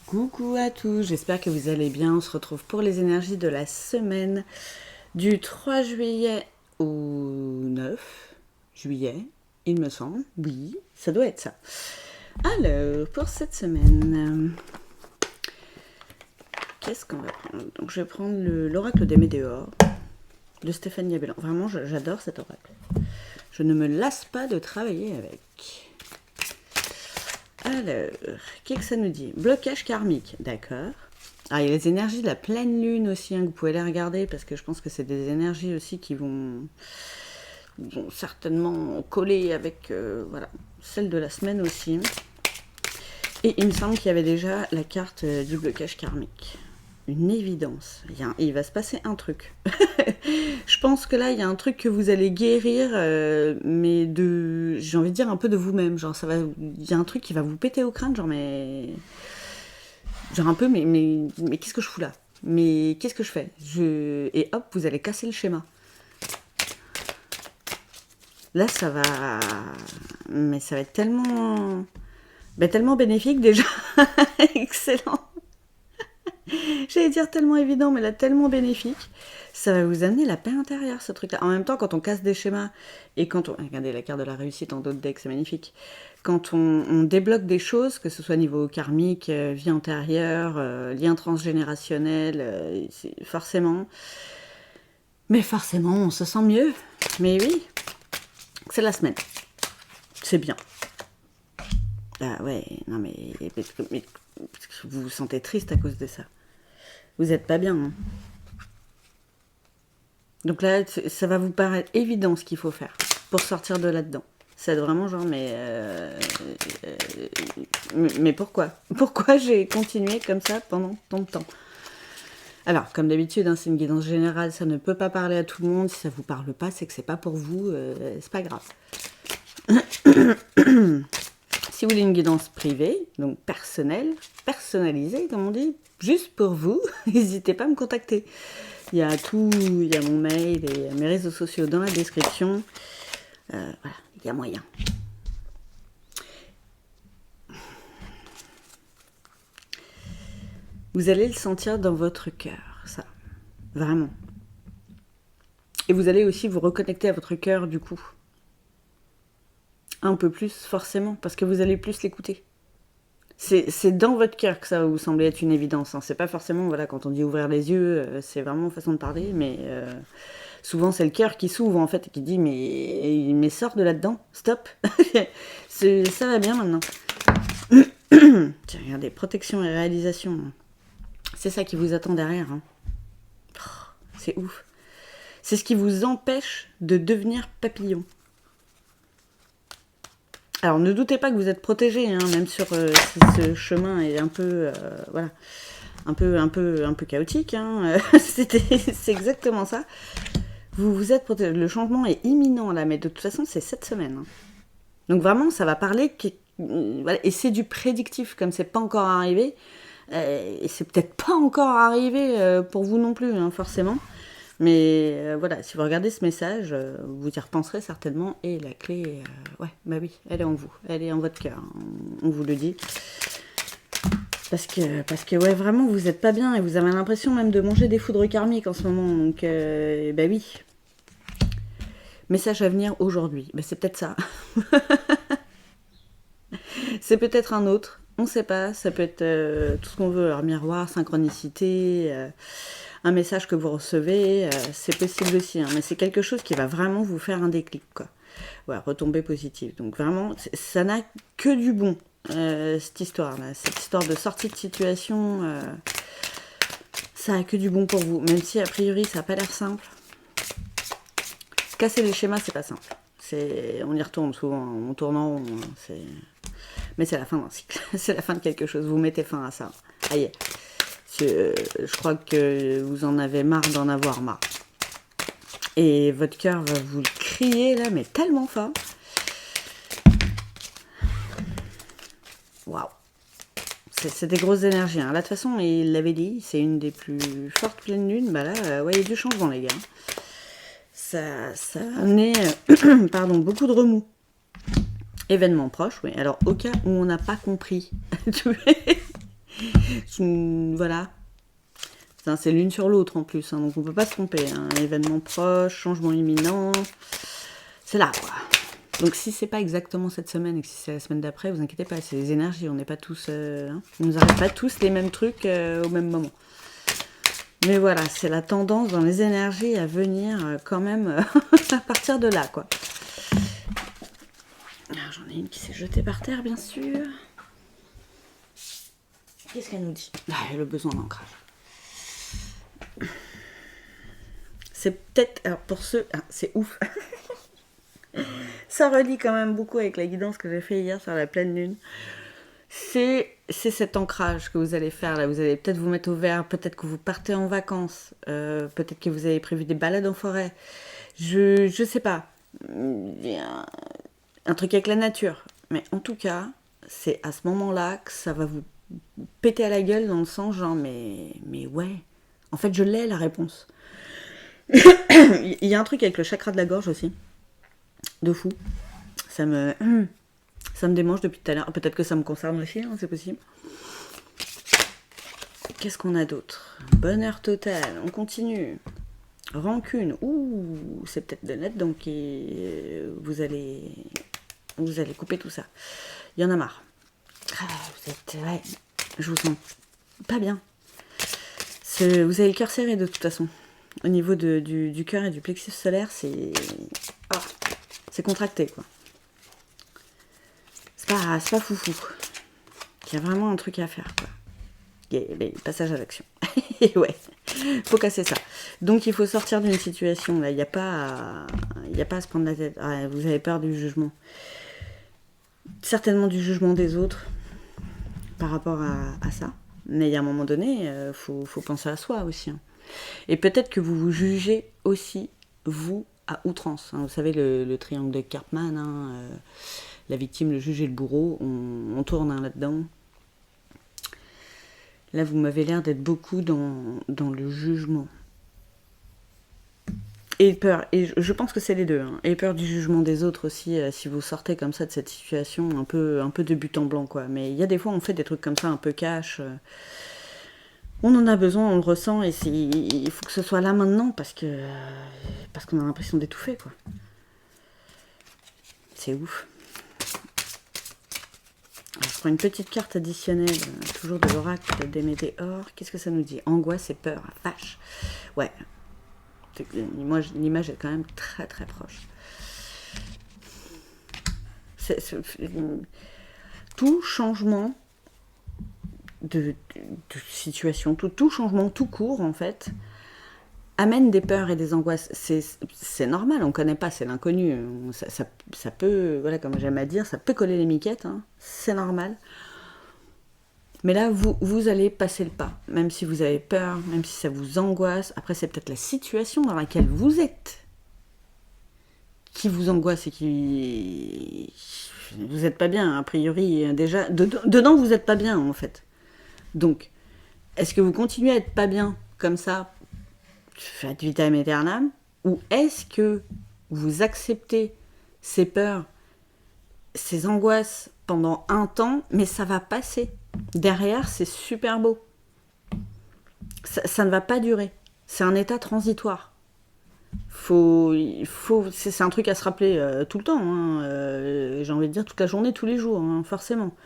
Coucou à tous, j'espère que vous allez bien. On se retrouve pour les énergies de la semaine du 3 juillet au 9 juillet, il me semble. Oui, ça doit être ça. Alors, pour cette semaine, qu'est-ce qu'on va prendre? Donc, je vais prendre l'oracle des météores de Stéphanie Abellan. Vraiment, j'adore cet oracle. Je ne me lasse pas de travailler avec. Alors, qu'est-ce que ça nous dit? Blocage karmique, d'accord. Ah, il y a les énergies de la pleine lune aussi, hein, que vous pouvez les regarder, parce que je pense que c'est des énergies aussi qui vont certainement coller avec voilà, celle de la semaine aussi. Et il me semble qu'il y avait déjà la carte du blocage karmique. Une évidence. Il va se passer un truc. Je pense que là, il y a un truc que vous allez guérir, mais j'ai envie de dire un peu de vous-même. Genre, il y a un truc qui va vous péter au crâne, genre, genre un peu, mais qu'est-ce que je fous là? Mais qu'est-ce que je fais? Et hop, vous allez casser le schéma. Là, mais ça va être tellement bénéfique déjà. Excellent. J'allais dire tellement évident, mais là, tellement bénéfique. Ça va vous amener la paix intérieure, ce truc-là. En même temps, quand on casse des schémas, et quand on... Regardez la carte de la réussite en d'autres decks, c'est magnifique. Quand on débloque des choses, que ce soit niveau karmique, vie antérieure, lien transgénérationnel, forcément... Mais forcément, on se sent mieux. Mais oui, c'est la semaine. C'est bien. Ah ouais, non mais vous vous sentez triste à cause de ça. Vous êtes pas bien. Hein. Donc là, ça va vous paraître évident ce qu'il faut faire pour sortir de là-dedans. C'est vraiment genre, mais pourquoi? Pourquoi j'ai continué comme ça pendant tant de temps? Alors, comme d'habitude, hein, c'est une guidance générale, ça ne peut pas parler à tout le monde. Si ça vous parle pas, c'est que c'est pas pour vous, c'est pas grave. Si vous voulez une guidance privée, donc personnelle, personnalisée, comme on dit, juste pour vous, n'hésitez pas à me contacter. Il y a mon mail et mes réseaux sociaux dans la description. Voilà, il y a moyen. Vous allez le sentir dans votre cœur, ça. Vraiment. Et vous allez aussi vous reconnecter à votre cœur, du coup. Un peu plus, forcément, parce que vous allez plus l'écouter. C'est dans votre cœur que ça va vous sembler être une évidence. Hein. C'est pas forcément, voilà, quand on dit ouvrir les yeux, c'est vraiment une façon de parler, mais souvent c'est le cœur qui s'ouvre en fait et qui dit mais sors de là-dedans, stop, ça va bien maintenant. Tiens, regardez, protection et réalisation, c'est ça qui vous attend derrière. Hein. Oh, c'est ouf. C'est ce qui vous empêche de devenir papillon. Alors ne doutez pas que vous êtes protégé, hein, même si ce chemin est un peu, voilà, un peu chaotique. Hein, c'est exactement ça. Vous êtes protégé. Le changement est imminent là, mais de toute façon c'est cette semaine. Hein. Donc vraiment, ça va parler voilà, et c'est du prédictif, comme c'est pas encore arrivé, et c'est peut-être pas encore arrivé pour vous non plus, hein, forcément. Mais voilà, si vous regardez ce message, vous y repenserez certainement. Et la clé, ouais, bah oui, elle est en vous. Elle est en votre cœur. On vous le dit. Parce que ouais, vraiment, vous n'êtes pas bien. Et vous avez l'impression même de manger des foudres karmiques en ce moment. Donc, bah oui. Message à venir aujourd'hui. Bah, c'est peut-être ça. C'est peut-être un autre. On ne sait pas. Ça peut être tout ce qu'on veut. Alors, miroir, synchronicité... un message que vous recevez, c'est possible aussi, hein, mais c'est quelque chose qui va vraiment vous faire un déclic, quoi. Voilà, retombée positive. Donc vraiment, ça n'a que du bon, cette histoire-là. Cette histoire de sortie de situation, ça a que du bon pour vous. Même si, a priori, ça n'a pas l'air simple. Casser les schémas, c'est pas simple. On y retourne souvent, en tournant, mais c'est la fin d'un cycle. C'est la fin de quelque chose. Vous mettez fin à ça. Aïe. Je crois que vous en avez marre d'en avoir marre. Et votre cœur va vous le crier là, mais tellement fort. Waouh. C'est des grosses énergies. Hein. Là, de toute façon, il l'avait dit, c'est une des plus fortes pleines lunes. Bah là, ouais, il y a du changement, les gars. Ça a amené pardon, beaucoup de remous. Événements proches, oui. Alors, au cas où on n'a pas compris, Voilà. C'est l'une sur l'autre en plus, hein, donc on peut pas se tromper. Hein. Événement proche, changement imminent, c'est là quoi. Donc si c'est pas exactement cette semaine et que si c'est la semaine d'après, vous inquiétez pas, c'est les énergies, on n'est pas tous, on nous arrive pas tous les mêmes trucs au même moment. Mais voilà, c'est la tendance dans les énergies à venir quand même à partir de là quoi. Alors j'en ai une qui s'est jetée par terre bien sûr. Qu'est-ce qu'elle nous dit? Le besoin d'ancrage. C'est peut-être, alors pour ceux, c'est ouf. Ça relie quand même beaucoup avec la guidance que j'ai fait hier sur la pleine lune. C'est cet ancrage que vous allez faire là. Vous allez peut-être vous mettre au vert, peut-être que vous partez en vacances, peut-être que vous avez prévu des balades en forêt. Je sais pas. Un truc avec la nature. Mais en tout cas, c'est à ce moment-là que ça va vous péter à la gueule dans le sens genre mais ouais. En fait, je l'ai la réponse. Il y a un truc avec le chakra de la gorge aussi. De fou. Ça me démange depuis tout à l'heure. Peut-être que ça me concerne aussi, hein, c'est possible. Qu'est-ce qu'on a d'autre? Bonheur total, on continue. Rancune, c'est peut-être de net, donc vous allez couper tout ça. Il y en a marre. Ouais, je vous sens pas bien. Vous avez le cœur serré de toute façon. Au niveau du cœur et du plexus solaire, c'est contracté quoi. C'est pas foufou. Il y a vraiment un truc à faire quoi. Il y a les passages à l'action. Et ouais, faut casser ça. Donc il faut sortir d'une situation là. Il n'y a pas à se prendre la tête. Vous avez peur du jugement. Certainement du jugement des autres par rapport à ça. Mais il y a un moment donné, faut penser à soi aussi. Hein. Et peut-être que vous vous jugez aussi, vous, à outrance. Hein. Vous savez, le triangle de Karpman, hein, la victime, le juge et le bourreau, on tourne hein, là-dedans. Là, vous m'avez l'air d'être beaucoup dans le jugement. Et peur, et je pense que c'est les deux. Hein. Et peur du jugement des autres aussi, si vous sortez comme ça de cette situation, un peu de but en blanc, quoi. Mais il y a des fois, on fait des trucs comme ça, un peu cash. On en a besoin, on le ressent, et il faut que ce soit là maintenant, parce qu'on a l'impression d'étouffer, quoi. C'est ouf. Alors, je prends une petite carte additionnelle, toujours de l'oracle des Météores. Qu'est-ce que ça nous dit? Angoisse et peur, vache. Ouais. Moi, l'image est quand même très très proche. Tout changement de situation, tout changement tout court en fait, amène des peurs et des angoisses. C'est normal, on ne connaît pas, c'est l'inconnu. Ça peut, voilà, comme j'aime à dire, ça peut coller les miquettes, hein, c'est normal. Mais là, vous allez passer le pas, même si vous avez peur, même si ça vous angoisse. Après, c'est peut-être la situation dans laquelle vous êtes qui vous angoisse et qui... Vous n'êtes pas bien, a priori, déjà. Dedans, vous n'êtes pas bien, en fait. Donc, est-ce que vous continuez à être pas bien, comme ça, ad vitam aeternam, ou est-ce que vous acceptez ces peurs, ces angoisses pendant un temps, mais ça va passer. Derrière, c'est super beau. Ça ne va pas durer. C'est un état transitoire. C'est un truc à se rappeler tout le temps. Hein. J'ai envie de dire toute la journée, tous les jours, hein, forcément.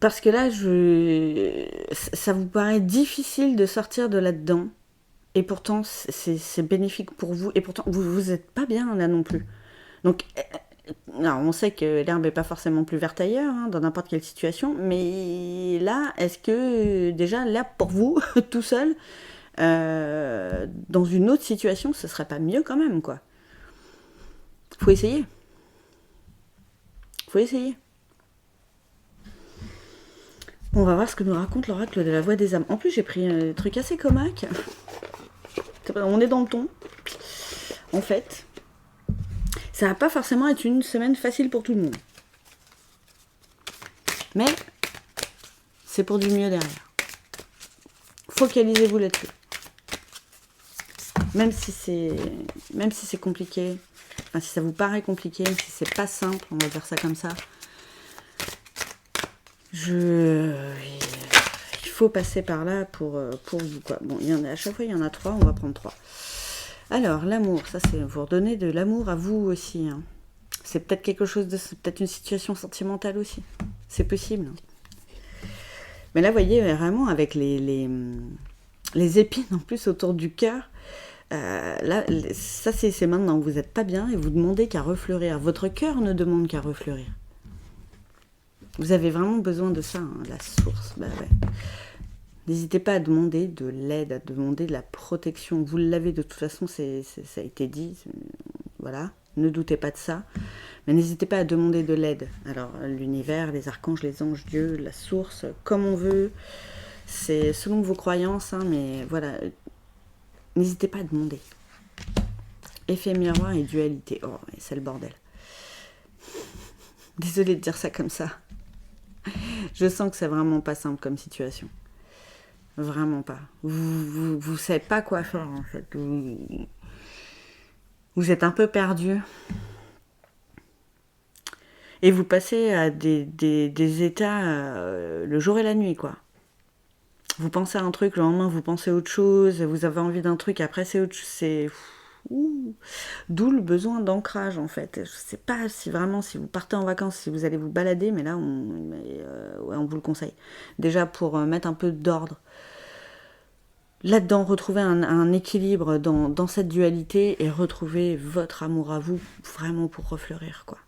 Parce que là, ça vous paraît difficile de sortir de là-dedans. Et pourtant, c'est bénéfique pour vous. Et pourtant, vous n'êtes pas bien là non plus. Donc... Alors, on sait que l'herbe n'est pas forcément plus verte ailleurs, hein, dans n'importe quelle situation, mais là, est-ce que déjà, là, pour vous, tout seul, dans une autre situation, ce serait pas mieux quand même, quoi. Faut essayer. On va voir ce que nous raconte l'oracle de la voix des âmes. En plus, j'ai pris un truc assez comique. On est dans le ton, en fait. Ça va pas forcément être une semaine facile pour tout le monde. Mais c'est pour du mieux derrière. Focalisez-vous là-dessus. Même si c'est compliqué, enfin si ça vous paraît compliqué, même si c'est pas simple, on va dire ça comme ça. faut passer par là pour vous, quoi. Bon, à chaque fois, il y en a 3, on va prendre 3. Alors, l'amour, ça c'est vous redonner de l'amour à vous aussi. Hein. C'est peut-être quelque chose de... C'est peut-être une situation sentimentale aussi. C'est possible. Mais là, vous voyez, vraiment, avec les épines en plus autour du cœur, là, ça c'est maintenant, vous n'êtes pas bien et vous demandez qu'à refleurir. Votre cœur ne demande qu'à refleurir. Vous avez vraiment besoin de ça, hein, la source. Bah ouais. N'hésitez pas à demander de l'aide, à demander de la protection. Vous l'avez de toute façon, ça a été dit. Voilà, ne doutez pas de ça. Mais n'hésitez pas à demander de l'aide. Alors, l'univers, les archanges, les anges, Dieu, la source, comme on veut. C'est selon vos croyances, hein, mais voilà. N'hésitez pas à demander. Effet miroir et dualité. Oh, c'est le bordel. Désolée de dire ça comme ça. Je sens que c'est vraiment pas simple comme situation. Vraiment pas. Vous savez pas quoi faire en fait. Vous êtes un peu perdu. Et vous passez à des états le jour et la nuit, quoi. Vous pensez à un truc, le lendemain vous pensez à autre chose, vous avez envie d'un truc, après c'est autre chose. C'est... D'où le besoin d'ancrage en fait. Je sais pas si vraiment, si vous partez en vacances, si vous allez vous balader, mais là on vous le conseille. Déjà pour mettre un peu d'ordre. Là-dedans, retrouver un équilibre dans cette dualité et retrouver votre amour à vous vraiment pour refleurir, quoi.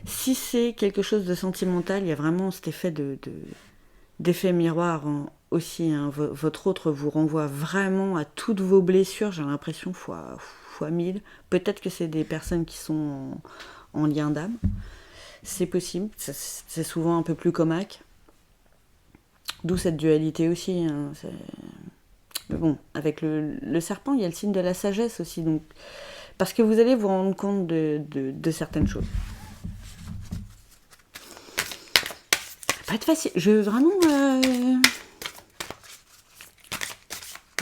Si c'est quelque chose de sentimental, il y a vraiment cet effet d'effet miroir aussi. Hein. Votre autre vous renvoie vraiment à toutes vos blessures, j'ai l'impression, fois 1000. Peut-être que c'est des personnes qui sont en lien d'âme. C'est possible, c'est souvent un peu plus comaque. D'où cette dualité aussi. Hein. Mais bon, avec le serpent, il y a le signe de la sagesse aussi. Donc, parce que vous allez vous rendre compte de certaines choses. Pas être facile. Je veux vraiment...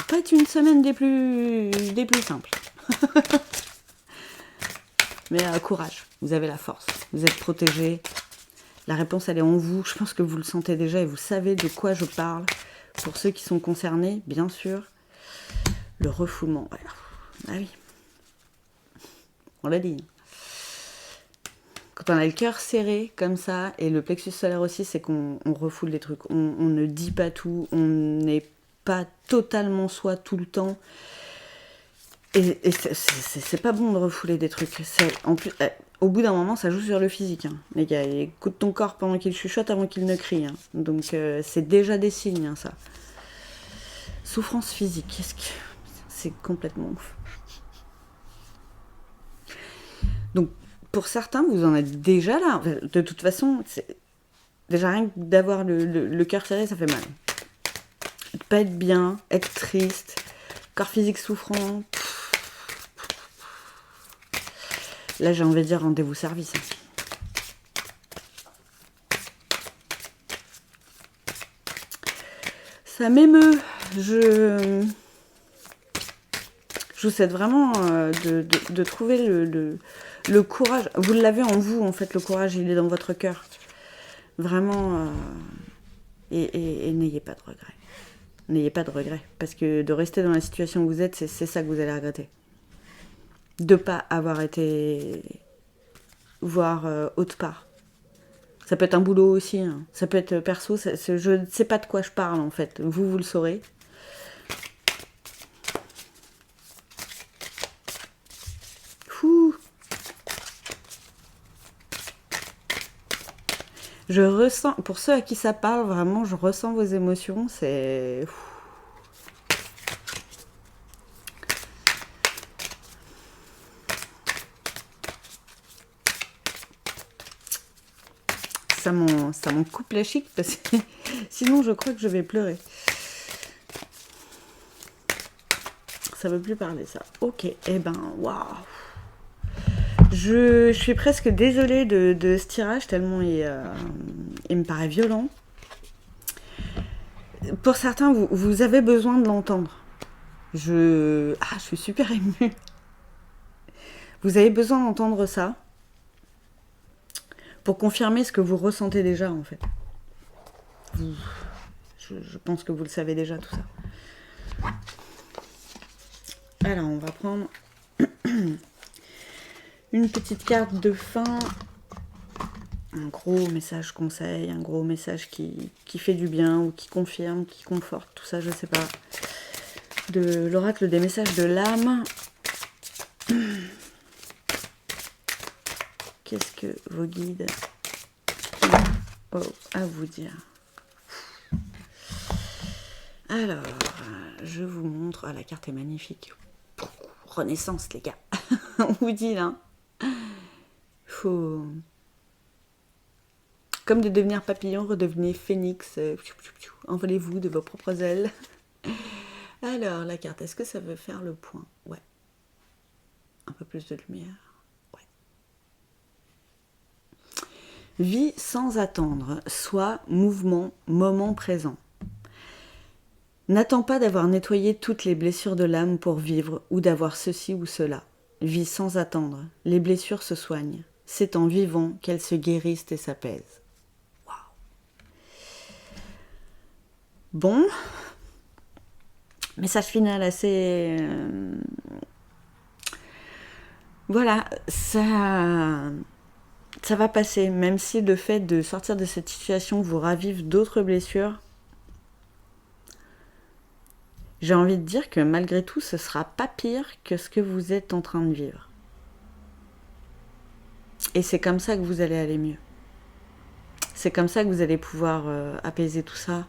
pas être une semaine des plus simples. Mais courage. Vous avez la force. Vous êtes protégés. La réponse, elle est en vous. Je pense que vous le sentez déjà et vous savez de quoi je parle. Pour ceux qui sont concernés, bien sûr. Le refoulement. Ouais. Ah oui. On l'a dit. Quand on a le cœur serré comme ça, et le plexus solaire aussi, c'est qu'on refoule des trucs. On ne dit pas tout. On n'est pas totalement soi tout le temps. Et c'est pas bon de refouler des trucs. En plus, au bout d'un moment, ça joue sur le physique. Hein. Les gars, écoute ton corps pendant qu'il chuchote avant qu'il ne crie. Hein. Donc, c'est déjà des signes, hein, ça. Souffrance physique. C'est complètement ouf. Donc, pour certains, vous en êtes déjà là. De toute façon, déjà rien que d'avoir le cœur serré, ça fait mal. De pas être bien, être triste, corps physique souffrant. Là, j'ai envie de dire rendez-vous service. Ça m'émeut. Je vous souhaite vraiment de trouver le courage. Vous l'avez en vous, en fait, le courage, il est dans votre cœur. Vraiment. Et n'ayez pas de regrets. N'ayez pas de regrets. Parce que de rester dans la situation où vous êtes, c'est ça que vous allez regretter. De ne pas avoir été voir autre part. Ça peut être un boulot aussi. Hein. Ça peut être perso. Je ne sais pas de quoi je parle, en fait. Vous le saurez. Je ressens, pour ceux à qui ça parle, vraiment, je ressens vos émotions, c'est... Ça m'en coupe la chic, parce que sinon je crois que je vais pleurer. Ça veut plus parler, ça. Ok, eh ben, waouh. Je suis presque désolée de ce tirage, tellement il me paraît violent. Pour certains, vous avez besoin de l'entendre. Je suis super émue. Vous avez besoin d'entendre ça pour confirmer ce que vous ressentez déjà, en fait. je pense que vous le savez déjà tout ça. Alors, on va prendre une petite carte de fin. Un gros message conseil, un gros message qui fait du bien ou qui confirme, qui conforte, tout ça, je sais pas. De l'oracle des messages de l'âme. Qu'est-ce que vos guides ont à vous dire? Alors, je vous montre. Ah, la carte est magnifique. Renaissance, les gars. On vous dit là. Faut... Comme de devenir papillon, redevenez phénix. Envolez-vous de vos propres ailes. Alors, la carte, est-ce que ça veut faire le point? Ouais. Un peu plus de lumière. Ouais. Vie sans attendre, soit mouvement, moment présent. N'attends pas d'avoir nettoyé toutes les blessures de l'âme pour vivre ou d'avoir ceci ou cela. Vis sans attendre. Les blessures se soignent. C'est en vivant qu'elles se guérissent et s'apaisent. Waouh. Bon. Message final assez... Voilà, ça va passer. Même si le fait de sortir de cette situation vous ravive d'autres blessures, j'ai envie de dire que malgré tout, ce ne sera pas pire que ce que vous êtes en train de vivre. Et c'est comme ça que vous allez aller mieux. C'est comme ça que vous allez pouvoir apaiser tout ça.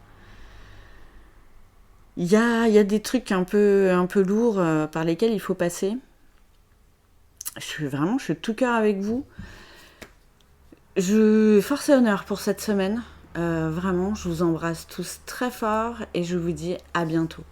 Il y a des trucs un peu lourds par lesquels il faut passer. Je suis tout cœur avec vous. Force et honneur pour cette semaine. Vraiment, je vous embrasse tous très fort et je vous dis à bientôt.